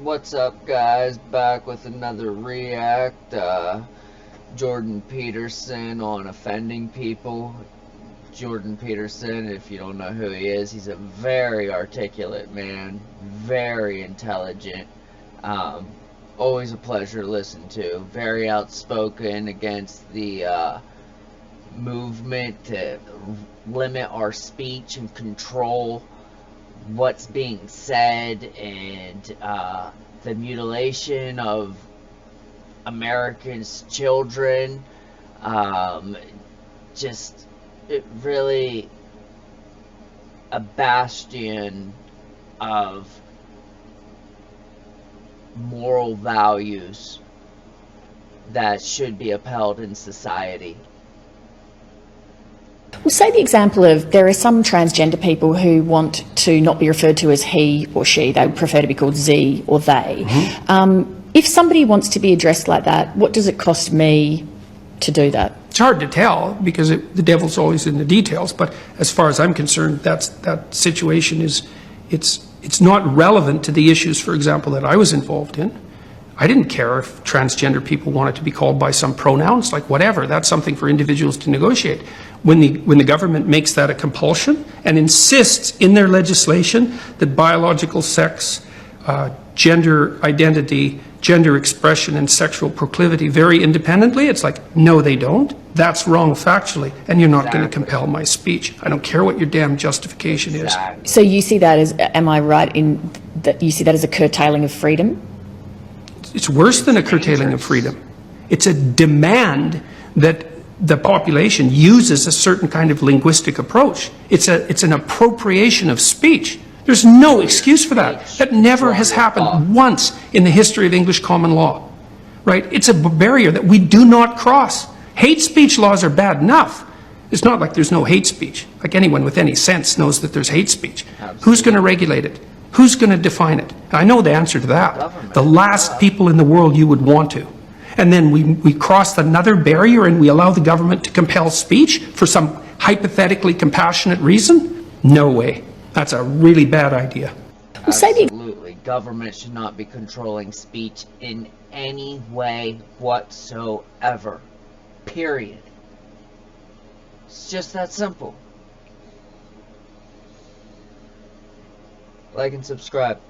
What's up, guys? Back with another react. Jordan Peterson on offending people. Jordan Peterson, if you don't know who he is, he's a very articulate man, very intelligent, always a pleasure to listen to, very outspoken against the movement to limit our speech and control what's being said, and the mutilation of Americans' children. Just it really a bastion of moral values that should be upheld in society. Well, say the example of there are some transgender people who want to not be referred to as he or she. They would prefer to be called Z or they. If somebody wants to be addressed like that, what does it cost me to do that? It's hard to tell because the devil's always in the details. But as far as I'm concerned, that situation it's not relevant to the issues, for example, that I was involved in. I didn't care if transgender people wanted to be called by some pronouns, like whatever. That's something for individuals to negotiate. When the government makes that a compulsion and insists in their legislation that biological sex, gender identity, gender expression, and sexual proclivity vary independently, it's like, no, they don't. That's wrong factually, and you're not going to compel my speech. I don't care what your damn justification is. So you see that as, am I right in that you see that as a curtailing of freedom? It's worse than a curtailing of freedom. It's a demand that the population uses a certain kind of linguistic approach. It's an appropriation of speech. There's no excuse for that. That never has happened once in the history of English common law, right? It's a barrier that we do not cross. Hate speech laws are bad enough. It's not like there's no hate speech. Like anyone with any sense knows that there's hate speech. Absolutely. Who's going to regulate it? Who's going to define it? I know the answer to that. The last people in the world you would want to. And then we cross another barrier and we allow the government to compel speech for some hypothetically compassionate reason? No way. That's a really bad idea. Absolutely. Government should not be controlling speech in any way whatsoever. Period. It's just that simple. Like and subscribe.